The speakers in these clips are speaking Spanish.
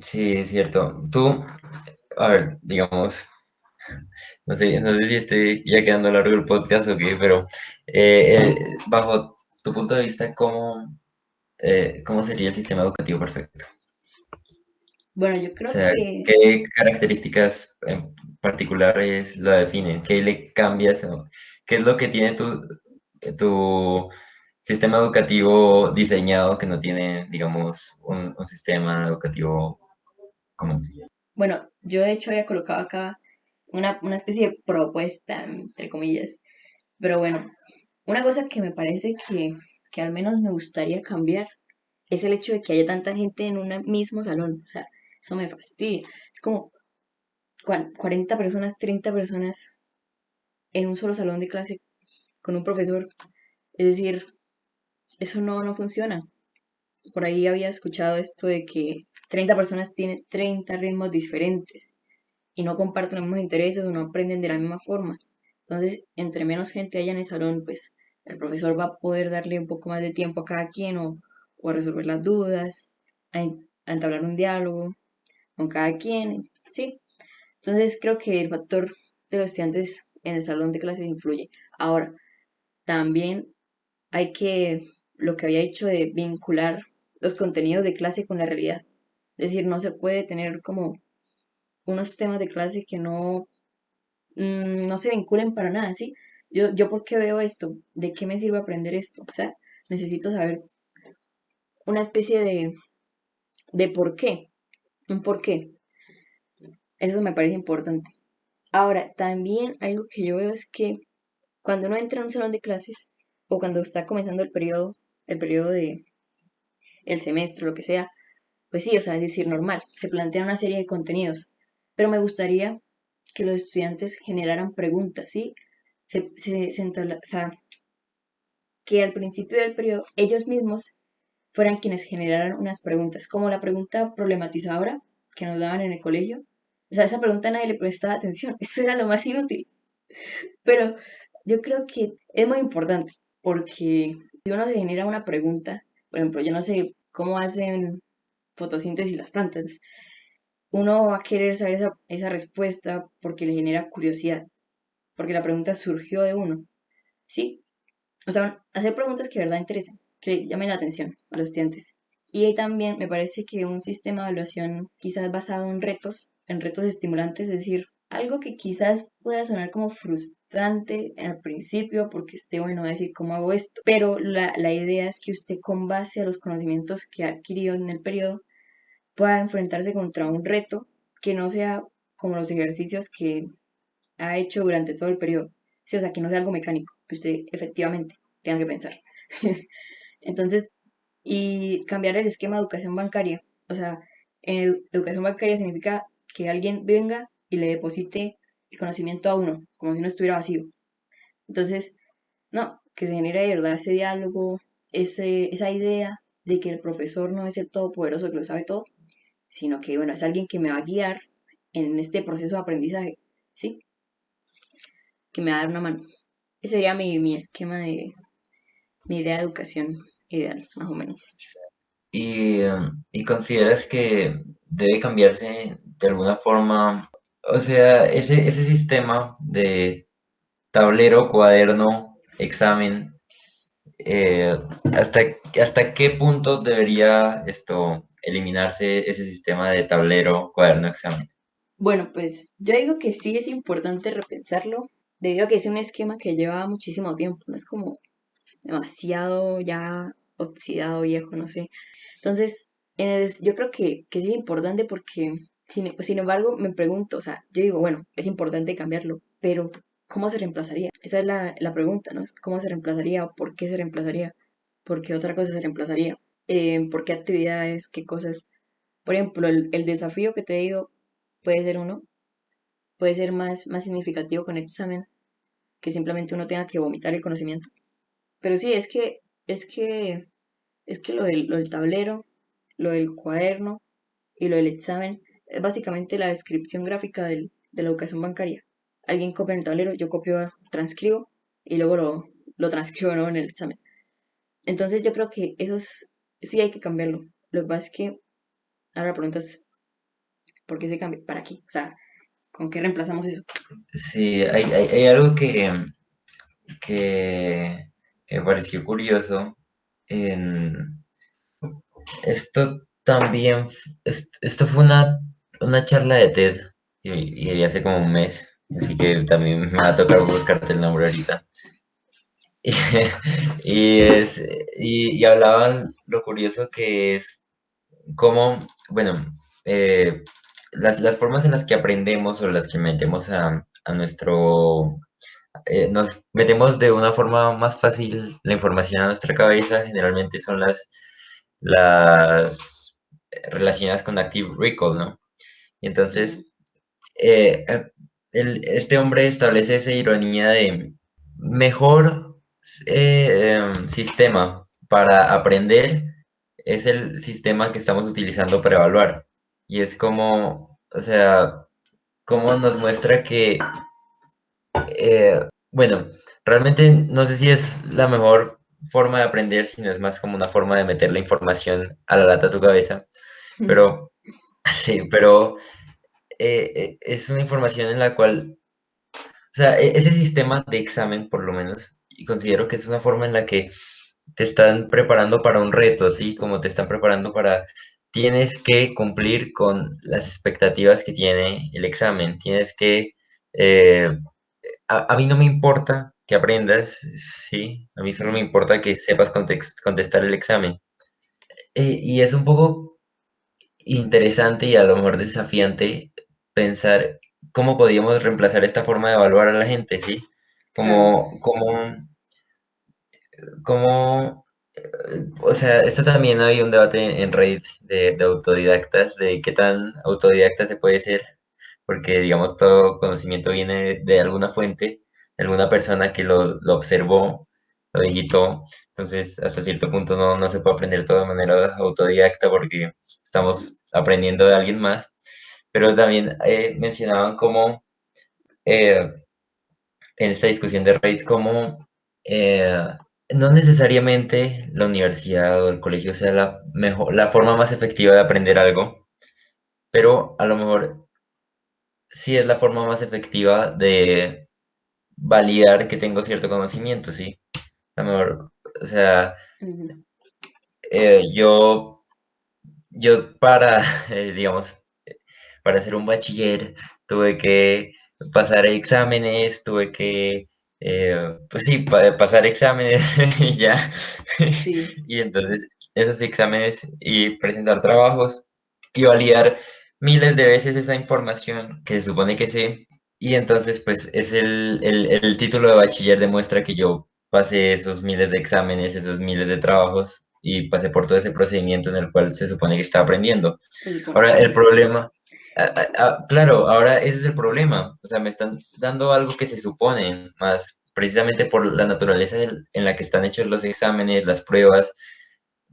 Sí, es cierto. Tú, a ver, digamos, no sé si estoy ya quedando largo el podcast o qué, pero bajo tu punto de vista, ¿cómo sería el sistema educativo perfecto? Bueno, yo O creo sea, que, ¿qué características en particulares lo definen? ¿Qué le cambias? O ¿qué es lo que tiene tu sistema educativo diseñado que no tiene, digamos, un sistema educativo común? bueno, yo de hecho había colocado acá una especie de propuesta, entre comillas, pero bueno, una cosa que me parece que al menos me gustaría cambiar es el hecho de que haya tanta gente en un mismo salón, o sea, eso me fastidia. Es como 40 personas, 30 personas en un solo salón de clase con un profesor, es decir, eso no funciona. Por ahí había escuchado esto de que 30 personas tienen 30 ritmos diferentes y no comparten los mismos intereses o no aprenden de la misma forma. Entonces, entre menos gente haya en el salón, pues el profesor va a poder darle un poco más de tiempo a cada quien o a resolver las dudas, a entablar un diálogo con cada quien, ¿sí? Entonces, creo que el factor de los estudiantes en el salón de clases influye. Ahora, también hay que, lo que había dicho de vincular los contenidos de clase con la realidad. Es decir, no se puede tener como unos temas de clase que no se vinculen para nada, ¿sí? Yo ¿por qué veo esto? ¿De qué me sirve aprender esto? O sea, necesito saber una especie de por qué, un por qué. Eso me parece importante. Ahora, también algo que yo veo es que cuando uno entra en un salón de clases o cuando está comenzando el periodo de el semestre, lo que sea, pues sí, o sea, es decir, normal, se plantean una serie de contenidos, pero me gustaría que los estudiantes generaran preguntas, ¿sí? O sea, que al principio del periodo ellos mismos fueran quienes generaran unas preguntas, como la pregunta problematizadora que nos daban en el colegio. O sea, esa pregunta nadie le prestaba atención, eso era lo más inútil, pero yo creo que es muy importante porque si uno se genera una pregunta, por ejemplo, yo no sé cómo hacen fotosíntesis las plantas, uno va a querer saber esa respuesta porque le genera curiosidad, porque la pregunta surgió de uno, ¿sí? O sea, hacer preguntas que de verdad interesen, que llamen la atención a los estudiantes. Y ahí también me parece que un sistema de evaluación quizás basado en retos estimulantes, es decir, algo que quizás pueda sonar como frustrante al principio porque esté bueno decir cómo hago esto, pero la idea es que usted con base a los conocimientos que ha adquirido en el periodo pueda enfrentarse contra un reto que no sea como los ejercicios que ha hecho durante todo el periodo. Sí, o sea, que no sea algo mecánico, que usted efectivamente tenga que pensar. Entonces, y cambiar el esquema de educación bancaria. O sea, en educación bancaria significa que alguien venga y le deposite el conocimiento a uno, como si no estuviera vacío. Entonces, no, que se genere de verdad ese diálogo, esa idea de que el profesor no es el todopoderoso que lo sabe todo, sino que, bueno, es alguien que me va a guiar en este proceso de aprendizaje, ¿sí? Que me va a dar una mano. Ese sería mi esquema de mi idea de educación ideal, más o menos. ¿Y consideras que debe cambiarse de alguna forma? O sea, ese sistema de tablero, cuaderno, examen, eh, ¿hasta, hasta qué punto debería eliminarse ese sistema de tablero, cuaderno, examen? Bueno, pues yo digo que sí es importante repensarlo, debido a que es un esquema que lleva muchísimo tiempo, no es como demasiado ya oxidado, viejo, no sé. Entonces, yo creo que sí es importante porque, sin embargo, me pregunto, o sea, yo digo, bueno, es importante cambiarlo, pero ¿cómo se reemplazaría? Esa es la pregunta, ¿no? ¿Cómo se reemplazaría? ¿Por qué se reemplazaría? ¿Por qué otra cosa se reemplazaría? ¿Por qué actividades? ¿Qué cosas? Por ejemplo, el desafío que te digo puede ser uno, puede ser más significativo con el examen, que simplemente uno tenga que vomitar el conocimiento. Pero sí, es que es que lo del tablero, lo del cuaderno y lo del examen es básicamente la descripción gráfica de la educación bancaria. Alguien copia en el tablero, yo copio, transcribo y luego lo transcribo, ¿no?, en el examen. Entonces yo creo que sí hay que cambiarlo. Lo que pasa es que ahora la pregunta es, ¿Por qué se cambia? ¿Para qué? O sea, ¿con qué reemplazamos eso? Sí, hay algo que me pareció curioso. En, esto también, esto fue una charla de TED y hace como un mes, así que también me va a tocar buscarte el nombre ahorita. Y, y, es, y hablaban lo curioso que es cómo, bueno, eh, las formas en las que aprendemos o las que metemos a nuestro nos metemos de una forma más fácil la información a nuestra cabeza, generalmente son las relacionadas con Active Recall, ¿no? Y Ujú. entonces, este hombre establece esa ironía de mejor sistema para aprender es el sistema que estamos utilizando para evaluar. Y es como, o sea, cómo nos muestra que bueno, realmente no sé si es la mejor forma de aprender, sino es más como una forma de meter la información a la lata a tu cabeza. Pero sí, pero es una información en la cual, o sea, ese sistema de examen, por lo menos, y considero que es una forma en la que te están preparando para un reto, ¿sí? Como te están preparando para, tienes que cumplir con las expectativas que tiene el examen, tienes que eh, a mí no me importa que aprendas, sí, a mí solo me importa que sepas contestar el examen. Y es un poco interesante y a lo mejor desafiante pensar cómo podríamos reemplazar esta forma de evaluar a la gente, ¿sí? Claro. Como, o sea, esto también hay un debate en Reddit de autodidactas, de qué tan autodidacta se puede ser, porque digamos todo conocimiento viene de alguna fuente, de alguna persona que lo observó, lo digitó, entonces hasta cierto punto no se puede aprender todo de manera autodidacta porque estamos aprendiendo de alguien más, pero también mencionaban cómo eh, en esta discusión de Reddit cómo eh, no necesariamente la universidad o el colegio sea la mejor, la forma más efectiva de aprender algo, pero a lo mejor sí es la forma más efectiva de validar que tengo cierto conocimiento, ¿sí? A lo mejor, o sea, Ujú. yo, yo para, digamos, para ser un bachiller tuve que pasar exámenes, tuve que, pues sí, pasar exámenes y ya. Sí. Y entonces esos exámenes y presentar trabajos y validar miles de veces esa información que se supone que sé. Y entonces, pues es el título de bachiller demuestra que yo pasé esos miles de exámenes, esos miles de trabajos y pasé por todo ese procedimiento en el cual se supone que está aprendiendo. Se supone. Ahora, el problema, claro, ahora ese es el problema. O sea, me están dando algo que se supone, más precisamente por la naturaleza en la que están hechos los exámenes, las pruebas.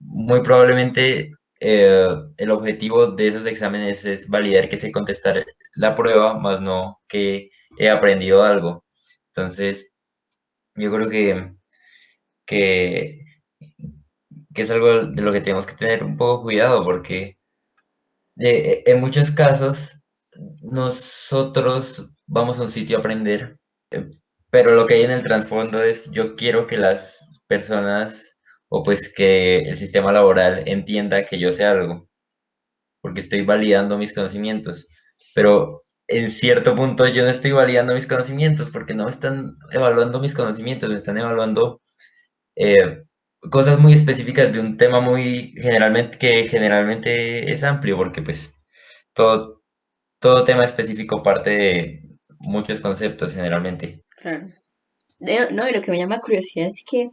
Muy probablemente el objetivo de esos exámenes es validar que sé contestar la prueba, más no que he aprendido algo. Entonces, yo creo que, que es algo de lo que tenemos que tener un poco cuidado porque en muchos casos, nosotros vamos a un sitio a aprender, pero lo que hay en el trasfondo es yo quiero que las personas o pues que el sistema laboral entienda que yo sé algo, porque estoy validando mis conocimientos. Pero en cierto punto yo no estoy validando mis conocimientos porque no me están evaluando mis conocimientos, me están evaluando eh, cosas muy específicas de un tema muy que generalmente es amplio, porque pues todo, todo tema específico parte de muchos conceptos generalmente. Claro. No, y lo que me llama curiosidad es que,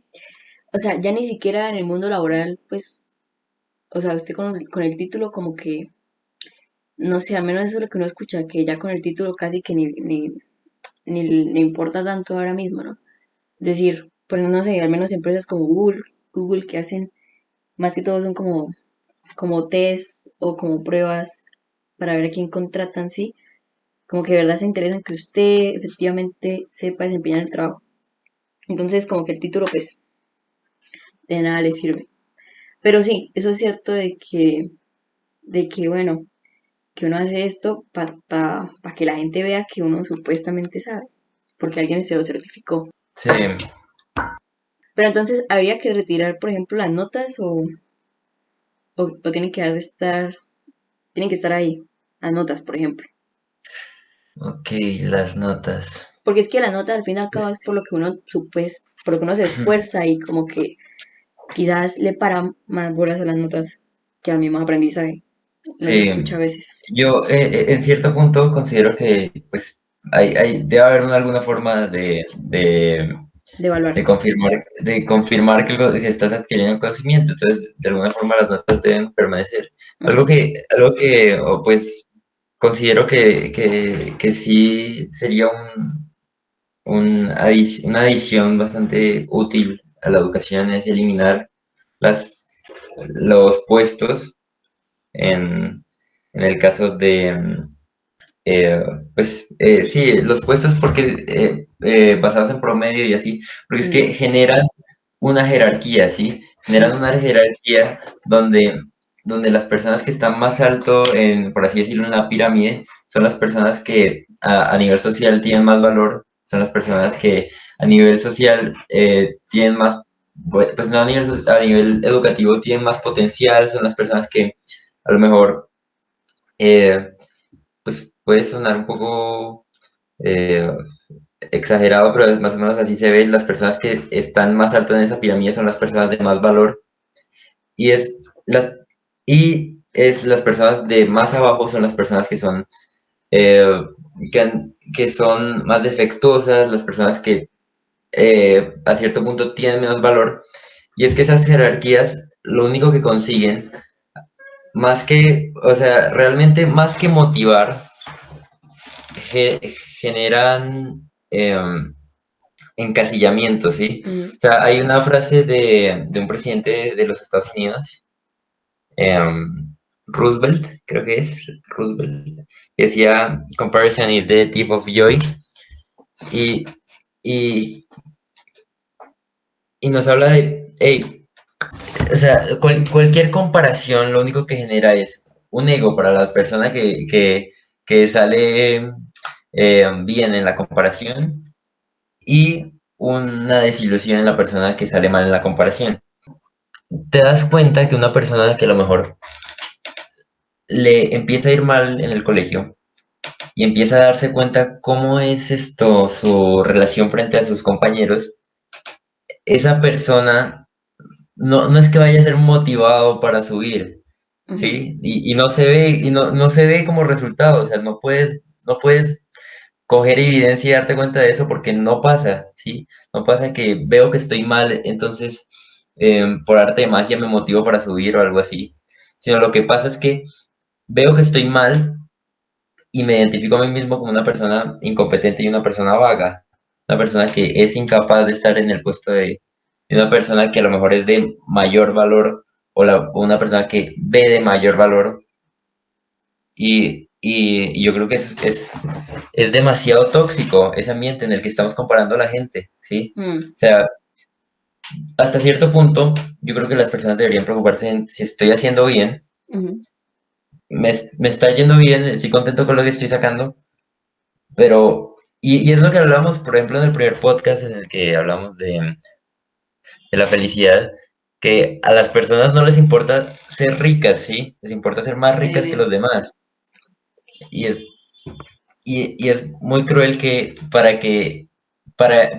o sea, ya ni siquiera en el mundo laboral, pues, o sea, usted con el título como que, no sé, al menos eso es lo que uno escucha, que ya con el título casi que ni importa tanto ahora mismo, ¿no? Es decir, pues no sé, al menos empresas como Google que hacen, más que todo son como test o como pruebas para ver a quién contratan, sí, como que de verdad se interesan que usted efectivamente sepa desempeñar el trabajo. Entonces, como que el título, pues, de nada le sirve. Pero sí, eso es cierto de que bueno, que uno hace esto para que la gente vea que uno supuestamente sabe, porque alguien se lo certificó. Sí, Pero entonces, ¿habría que retirar, por ejemplo, las notas o tienen que tienen que estar ahí, las notas, por ejemplo? ok, las notas. Porque es que la nota al fin y al cabo Es- es por lo que uno por lo que uno se esfuerza y como que quizás le para más bolas a las notas que al mismo aprendizaje. No se Sí, escucha a veces yo en cierto punto considero que pues debe haber alguna forma de evaluar. de confirmar que, que estás adquiriendo el conocimiento. Entonces, de alguna forma las notas deben permanecer. Ujú, Algo que pues considero que sí sería una adición bastante útil a la educación es eliminar los puestos en, en el caso de, eh, sí, los puestos porque basados en promedio y así, porque es ujú, que generan una jerarquía, ¿sí? Generan sí, una jerarquía donde las personas que están más alto en, por así decirlo, en la pirámide, son las personas que a nivel social tienen más valor, son las personas que a nivel social tienen más, pues no a nivel, a nivel educativo tienen más potencial, son las personas que a lo mejor, eh, pues puede sonar un poco eh, exagerado, pero más o menos así se ve, las personas que están más alto en esa pirámide son las personas de más valor y las, las personas de más abajo son las personas que son, eh, que son más defectuosas, las personas que a cierto punto tienen menos valor. Y es que esas jerarquías lo único que consiguen, más que, o sea, realmente más que motivar, generan encasillamiento, ¿sí? ujú, O sea, hay una frase de un presidente de los Estados Unidos, Roosevelt, creo que es Roosevelt, que decía, comparison is the thief of joy, y, y, y nos habla de, hey, o sea, cualquier comparación lo único que genera es un ego para la persona que sale bien en la comparación y una desilusión en la persona que sale mal en la comparación. Te das cuenta que una persona que a lo mejor le empieza a ir mal en el colegio y empieza a darse cuenta cómo es esto, su relación frente a sus compañeros, esa persona no es que vaya a ser motivado para subir, ujú, ¿sí? Y no se ve, no se ve como resultado, o sea, no puedes coger evidencia y darte cuenta de eso porque no pasa, ¿sí? No pasa que veo que estoy mal, entonces por arte de magia me motivo para subir o algo así, sino lo que pasa es que veo que estoy mal y me identifico a mí mismo como una persona incompetente y una persona vaga, una persona que es incapaz de estar en el puesto de una persona que a lo mejor es de mayor valor o una persona que ve de mayor valor y yo creo que es demasiado tóxico ese ambiente en el que estamos comparando a la gente, ¿sí? mm, O sea, hasta cierto punto, yo creo que las personas deberían preocuparse en si estoy haciendo bien, ujú, me está yendo bien, estoy contento con lo que estoy sacando, pero, y es lo que hablamos, por ejemplo, en el primer podcast en el que hablamos de la felicidad, que a las personas no les importa ser ricas, ¿sí? Les importa ser más ricas que eh, los demás. Y es y es muy cruel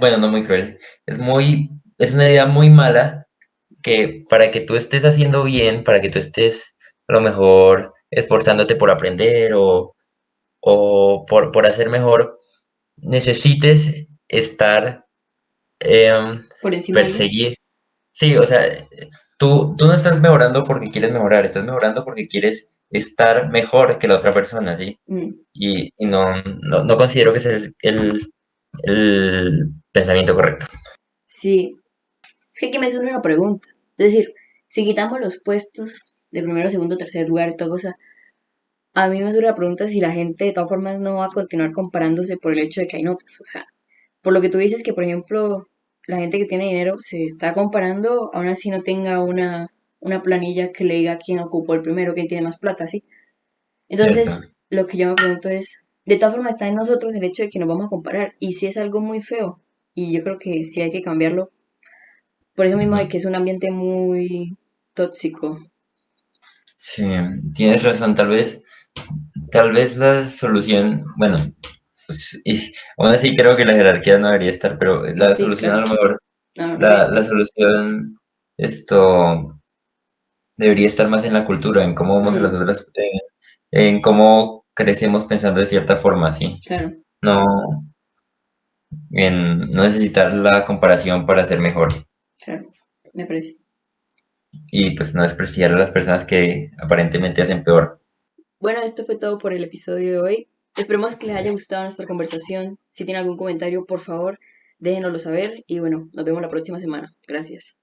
bueno, no muy cruel, es una idea muy mala que para que tú estés haciendo bien, para que tú estés a lo mejor esforzándote por aprender o por hacer mejor, necesites estar, por encima de alguien. perseguir. Sí, o sea, tú no estás mejorando porque quieres mejorar, estás mejorando porque quieres estar mejor que la otra persona, ¿sí? Mm, Y no considero que ese es el pensamiento correcto. sí, es que aquí me surge una pregunta. Es decir, si quitamos los puestos de primero, segundo, tercer lugar, todo cosa, a mí me surge la pregunta si la gente de todas formas no va a continuar comparándose por el hecho de que hay notas. O sea, por lo que tú dices que, por ejemplo, la gente que tiene dinero se está comparando, aún así no tenga una planilla que le diga quién ocupó el primero, quién tiene más plata, ¿sí? cierto. Entonces, lo que yo me pregunto es, de todas formas está en nosotros el hecho de que nos vamos a comparar y si es algo muy feo y yo creo que sí hay que cambiarlo, por eso mismo de Ujú. que es un ambiente muy tóxico. Sí, tienes razón, tal vez la solución, bueno, pues, y aún así creo que la jerarquía no debería estar, pero No, la sí, solución a claro, lo mejor, no, no debería la estar. solución, esto debería estar más en la cultura, en cómo vemos a las Mm, otras, en cómo crecemos pensando de cierta forma, sí. claro, No, en no necesitar la comparación para ser mejor claro, me parece. y pues no desprestigiar a las personas que aparentemente hacen peor. Bueno, esto fue todo por el episodio de hoy. Esperemos que les haya gustado nuestra conversación. Si tienen algún comentario, por favor, déjenoslo saber y bueno, nos vemos la próxima semana. Gracias.